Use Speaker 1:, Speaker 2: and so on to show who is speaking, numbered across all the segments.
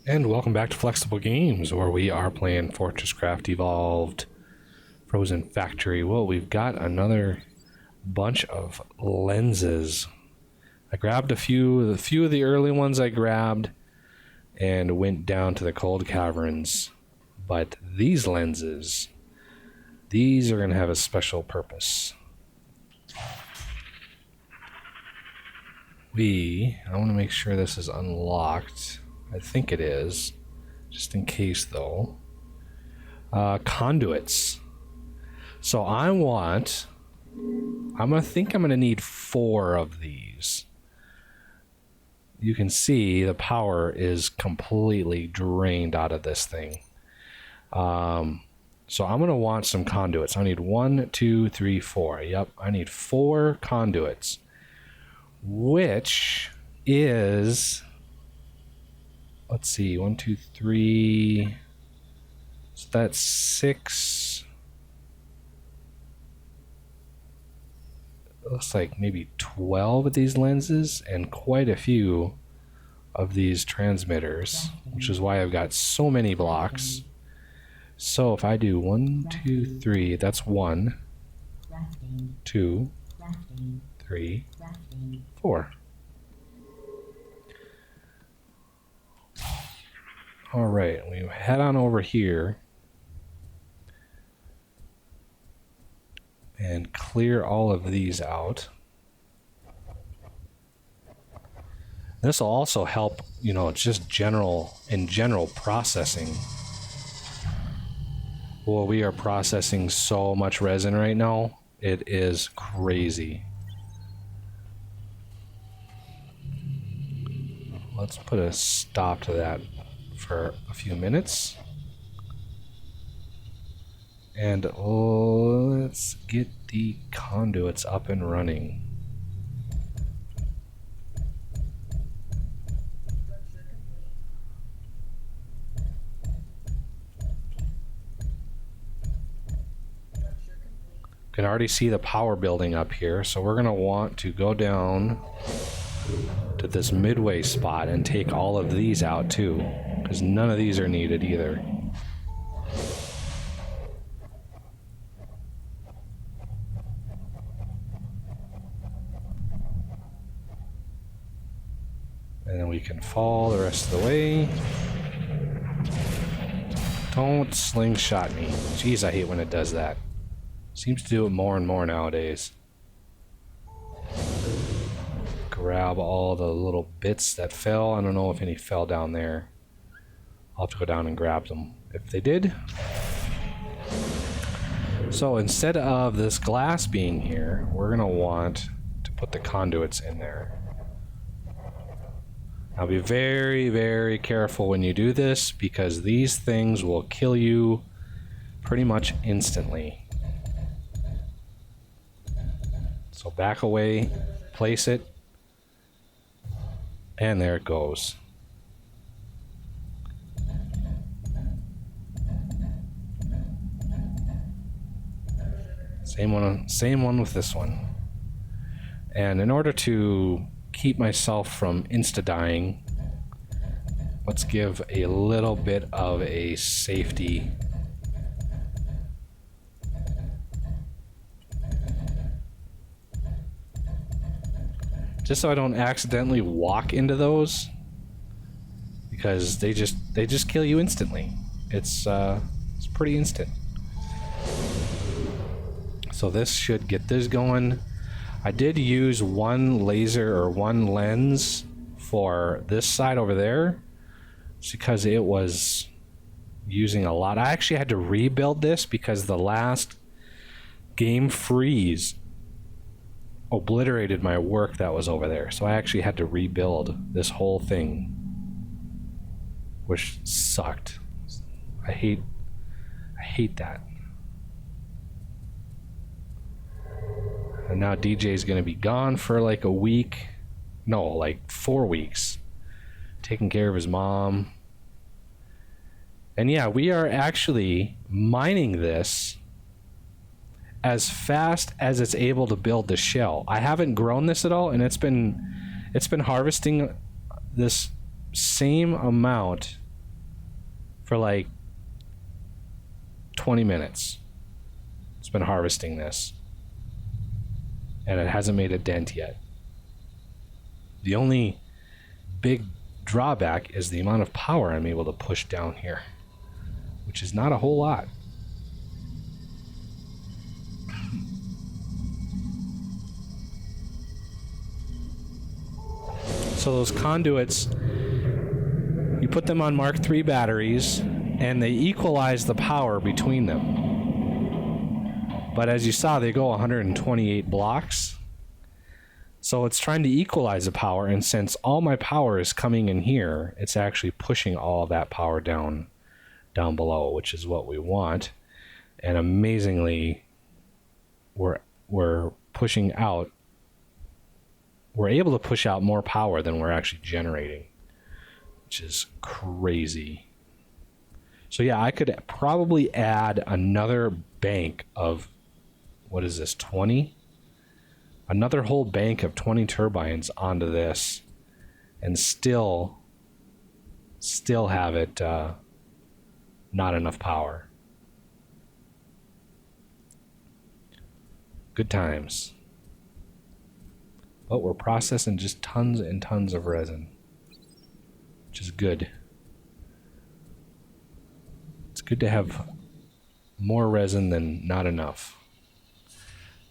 Speaker 1: And welcome back to Flexible Games, where we are playing FortressCraft Evolved Frozen Factory. Well, we've got another bunch of lenses. I grabbed a few of the early ones I grabbed and went down to the cold caverns. But these lenses, these are going to have a special purpose. I want to make sure this is unlocked. I think it is, just in case though. Conduits. So I'm gonna need 4 of these. You can see the power is completely drained out of this thing. So I'm gonna want some conduits. I need 1, 2, 3, 4. Yep, I need 4 conduits, which is, let's see, 1, 2, 3. So that's 6. It looks like maybe 12 of these lenses and quite a few of these transmitters, which is why I've got so many blocks. So if I do 1, 2, 3, that's 1, 2, 3, 4. All right, we head on over here and clear all of these out. This will also help, just general processing. Well, we are processing so much resin right now. It is crazy. Let's put a stop to that for a few minutes. And let's get the conduits up and running. Can already see the power building up here, so we're going to want to go down to this midway spot and take all of these out too, because none of these are needed either. And then we can fall the rest of the way. Don't slingshot me. Jeez, I hate when it does that. Seems to do it more and more nowadays. Grab all the little bits that fell. I don't know if any fell down there. I'll have to go down and grab them if they did. So instead of this glass being here, we're going to want to put the conduits in there. Now be very, very careful when you do this, because these things will kill you pretty much instantly. So back away, place it, and there it goes. Same one with this one. And in order to keep myself from insta-dying, let's give a little bit of a safety. Just so I don't accidentally walk into those, because they just kill you instantly. It's pretty instant. So this should get this going. I did use one laser or one lens for this side over there, just because it was using a lot. I actually had to rebuild this because the last game freeze obliterated my work that was over there. So I actually had to rebuild this whole thing, which sucked. I hate that. And now DJ's gonna be gone for like a week. No, like 4 weeks. Taking care of his mom. And yeah, we are actually mining this as fast as it's able to build the shell. I haven't grown this at all, and it's been harvesting this same amount for like 20 minutes. It's been harvesting this. And it hasn't made a dent yet. The only big drawback is the amount of power I'm able to push down here, which is not a whole lot. So those conduits, you put them on Mark III batteries and they equalize the power between them. But as you saw, they go 128 blocks. So it's trying to equalize the power, and since all my power is coming in here, it's actually pushing all that power down below, which is what we want. And amazingly, we're pushing out. We're able to push out more power than we're actually generating, which is crazy. So yeah, I could probably add another bank of, what is this, 20? Another whole bank of 20 turbines onto this and still have it not enough power. Good times. But we're processing just tons and tons of resin, which is good. It's good to have more resin than not enough.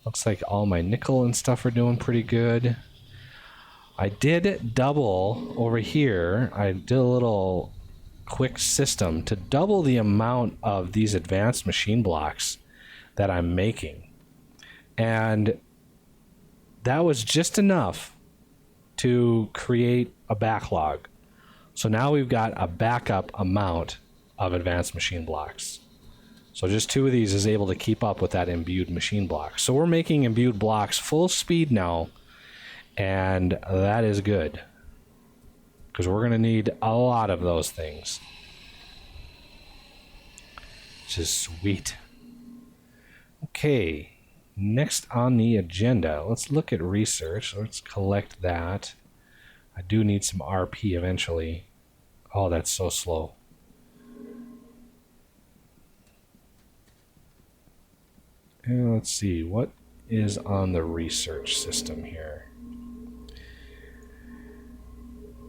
Speaker 1: Looks like all my nickel and stuff are doing pretty good. I did double over here. I did a little quick system to double the amount of these advanced machine blocks that I'm making. And that was just enough to create a backlog. So now we've got a backup amount of advanced machine blocks. So just 2 of these is able to keep up with that imbued machine block. So we're making imbued blocks full speed now, and that is good, because we're going to need a lot of those things, which is sweet. Okay, next on the agenda, let's look at research. Let's collect that. I do need some RP eventually. Oh, that's so slow. And let's see, what is on the research system here?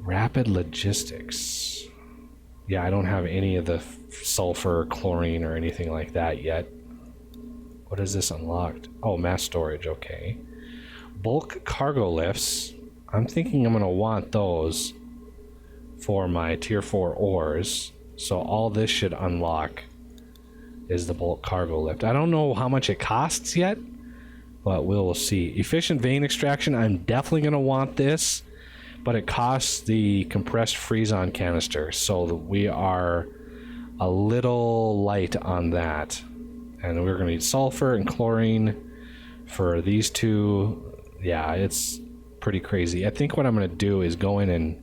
Speaker 1: Rapid logistics. Yeah, I don't have any of the sulfur, chlorine, or anything like that yet. What is this unlocked? Oh, mass storage, okay. Bulk cargo lifts. I'm thinking I'm going to want those for my tier 4 ores. So all this should unlock is the bulk cargo lift. I don't know how much it costs yet, but we'll see. Efficient vein extraction, I'm definitely going to want this, but it costs the compressed freeze-on canister, so we are a little light on that. And we're going to need sulfur and chlorine for these 2. Yeah, it's pretty crazy. I think what I'm going to do is go in and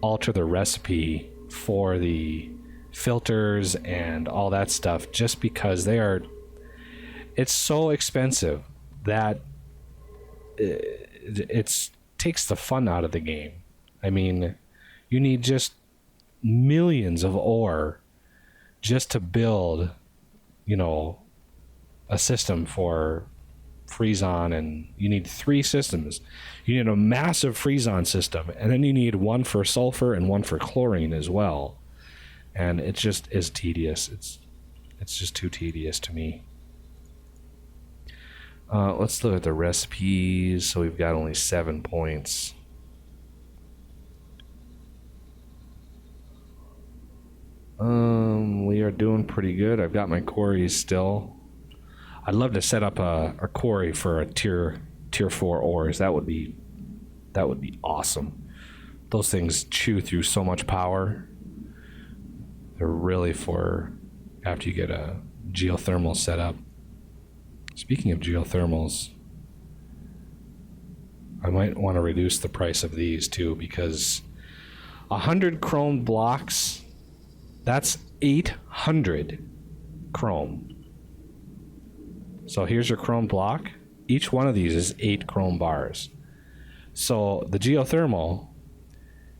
Speaker 1: alter the recipe for the filters and all that stuff, just because it's so expensive that it takes the fun out of the game. I mean, you need just millions of ore just to build, a system for freeze-on, and you need 3 systems. You need a massive freeze-on system, and then you need 1 for sulfur and 1 for chlorine as well. And it just is tedious. It's just too tedious to me. Let's look at the recipes. So we've got only 7 points. We are doing pretty good. I've got my quarries still. I'd love to set up a quarry for a tier 4 ores. That would be awesome. Those things chew through so much power. They're really for after you get a geothermal set up. Speaking of geothermals, I might want to reduce the price of these too, because 100 chrome blocks, that's 800 chrome. So here's your chrome block. Each one of these is 8 chrome bars. So the geothermal,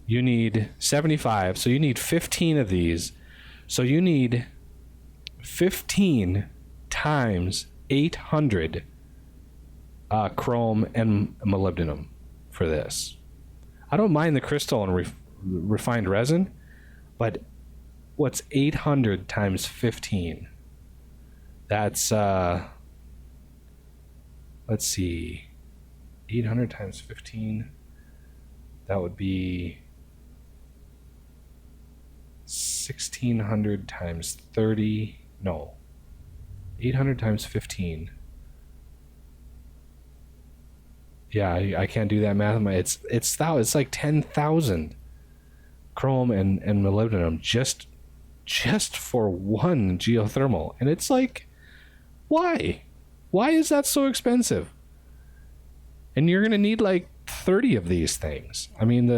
Speaker 1: you need 75, so you need 15 of these So you need 15 times 800 chrome and molybdenum for this. I don't mind the crystal and refined resin, but what's 800 times 15? That's let's see, 800 times 15, that would be 1600 times 30, no, 800 times 15. Yeah, I can't do that math. It's like 10,000 chrome and molybdenum just for one geothermal. And it's like, why is that so expensive? And you're gonna need like 30 of these things. I mean,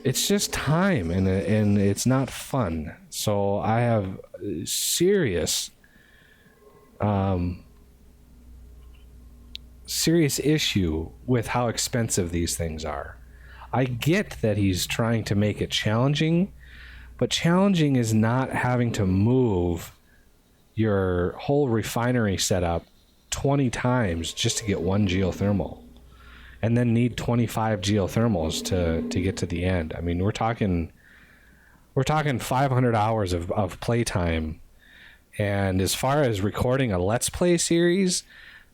Speaker 1: it's just time, and it's not fun. So I have serious issue with how expensive these things are. I get that he's trying to make it challenging, but challenging is not having to move your whole refinery setup 20 times just to get one geothermal, and then need 25 geothermals to get to the end. I mean, we're talking 500 hours of playtime. And as far as recording a Let's Play series,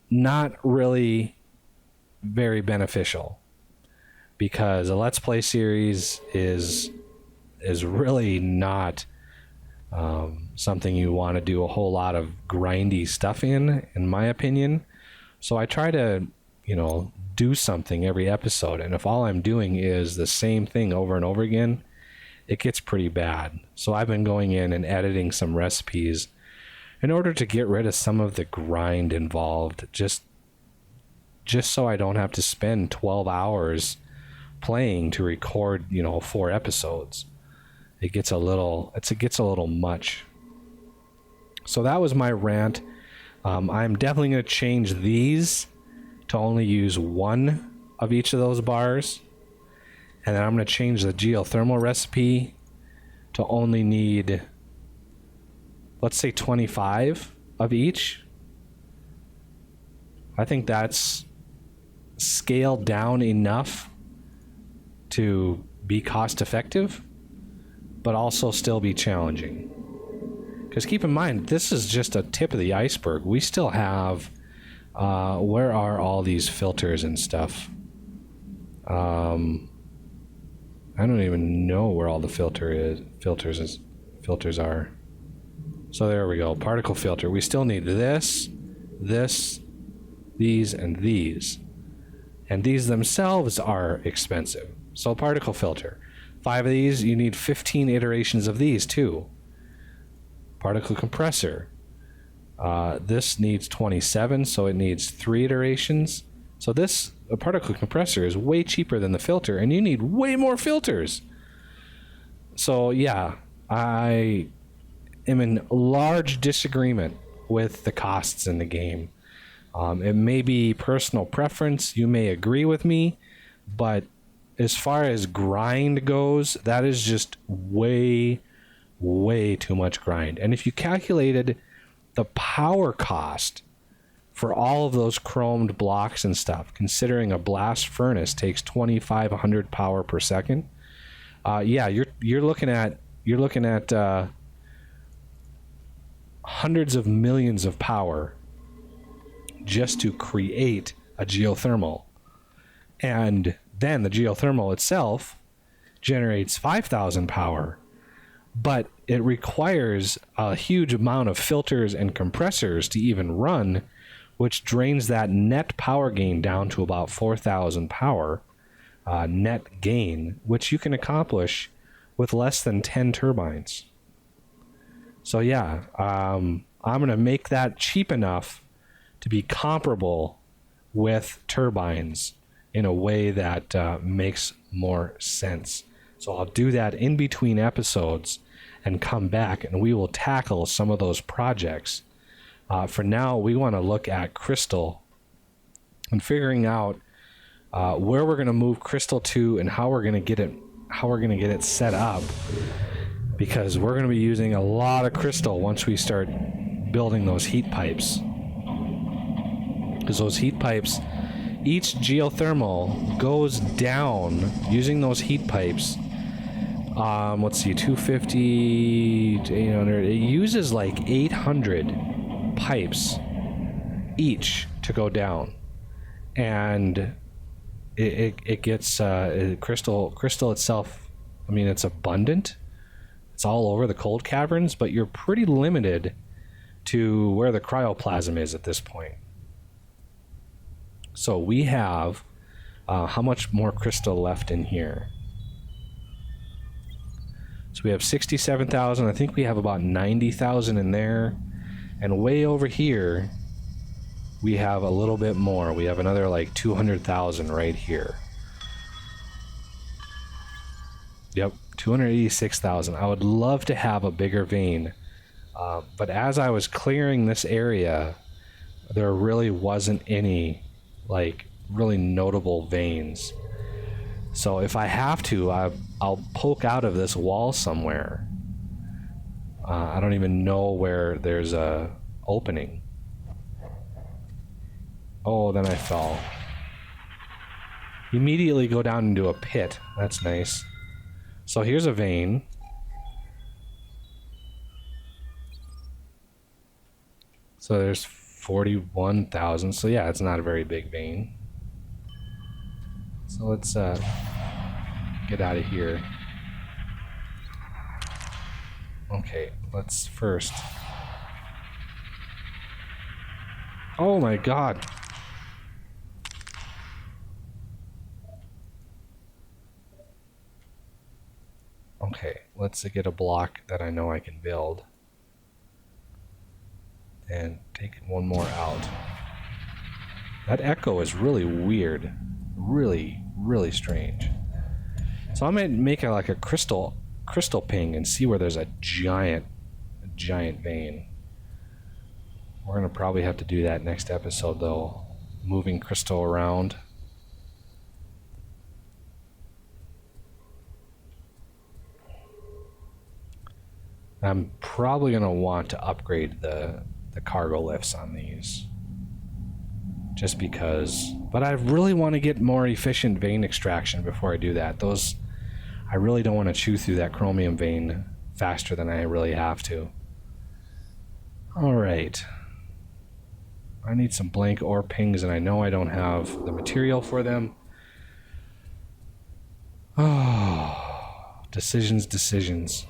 Speaker 1: not really very beneficial, because a Let's Play series is really not something you want to do a whole lot of grindy stuff in my opinion. So I try to, do something every episode, and if all I'm doing is the same thing over and over again, it gets pretty bad. So I've been going in and editing some recipes in order to get rid of some of the grind involved, just so I don't have to spend 12 hours playing to record, 4 episodes. It gets a little much. So that was my rant. I'm definitely going to change these to only use one of each of those bars. And then I'm going to change the geothermal recipe to only need, let's say, 25 of each. I think that's scaled down enough to be cost effective, but also still be challenging. Because keep in mind, this is just a tip of the iceberg. We still have, where are all these filters and stuff? I don't even know where all the filters are. So there we go. Particle filter. We still need this, these, and these. And these themselves are expensive. So particle filter. 5 of these, you need 15 iterations of these too. Particle compressor. This needs 27, so it needs 3 iterations. So a particle compressor is way cheaper than the filter, and you need way more filters. So yeah, I am in large disagreement with the costs in the game. It may be personal preference. You may agree with me, but as far as grind goes, that is just way, way too much grind. And if you calculated the power cost for all of those chromed blocks and stuff, considering a blast furnace takes 2,500 power per second, you're looking at hundreds of millions of power just to create a geothermal. And then the geothermal itself generates 5,000 power, but it requires a huge amount of filters and compressors to even run, which drains that net power gain down to about 4,000 power net gain, which you can accomplish with less than 10 turbines. So yeah, I'm going to make that cheap enough to be comparable with turbines in a way that makes more sense. So I'll do that in between episodes and come back, and we will tackle some of those projects. For now, we want to look at Crystal and figuring out where we're going to move Crystal to and how we're going to get it set up. because we're going to be using a lot of crystal once we start building those heat pipes. Because those heat pipes, each geothermal goes down using those heat pipes. Let's see, 250 to 800. It uses like 800 pipes each to go down, and it gets crystal itself. I mean, it's abundant. It's all over the cold caverns, but you're pretty limited to where the cryoplasm is at this point. So we have how much more crystal left in here? So we have 67,000. I think we have about 90,000 in there. And way over here, we have a little bit more. We have another like 200,000 right here. Yep, 286,000. I would love to have a bigger vein. But as I was clearing this area, there really wasn't any like really notable veins. So if I have to, I'll poke out of this wall somewhere. I don't even know where there's a opening. Oh, then I fell. Immediately go down into a pit. That's nice. So here's a vein. So there's 41,000. So yeah, it's not a very big vein. So let's get out of here. Okay, let's first... Oh my god! Okay, let's get a block that I know I can build. And take one more out. That echo is really weird. Really, really strange. So I might make like a crystal ping and see where there's a giant vein. We're gonna probably have to do that next episode though, moving crystal around. I'm probably gonna want to upgrade the cargo lifts on these. Just because, but I really want to get more efficient vein extraction before I do that. I really don't want to chew through that chromium vein faster than I really have to. Alright. I need some blank ore pings, and I know I don't have the material for them. Oh, decisions.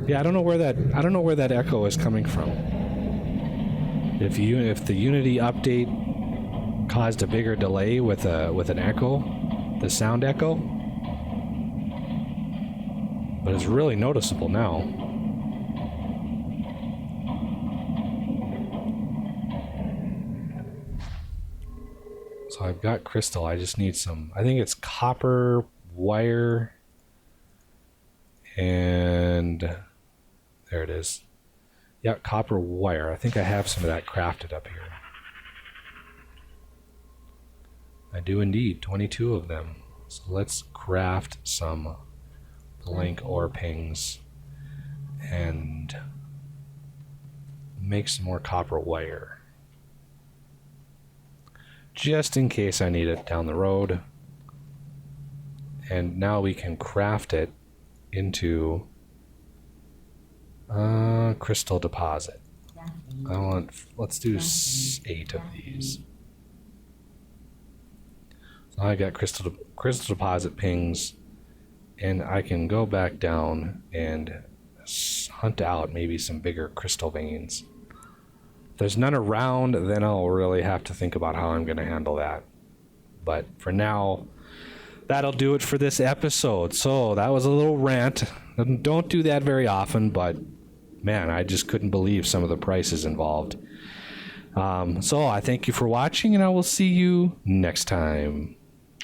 Speaker 1: Yeah, I don't know where that echo is coming from. If the Unity update caused a bigger delay with an echo, the sound echo, but it's really noticeable now. So I've got crystal. I just need some. I think it's copper wire, and there it is. Yeah, copper wire. I think I have some of that crafted up here. I do indeed, 22 of them. So let's craft some blank ore pings and make some more copper wire. Just in case I need it down the road. And now we can craft it into crystal deposit. Let's do 8 of these. So I got crystal deposit pings, and I can go back down and hunt out maybe some bigger crystal veins. If there's none around, then I'll really have to think about how I'm going to handle that. But for now, that'll do it for this episode. So that was a little rant. Don't do that very often, but man, I just couldn't believe some of the prices involved. So I thank you for watching, and I will see you next time.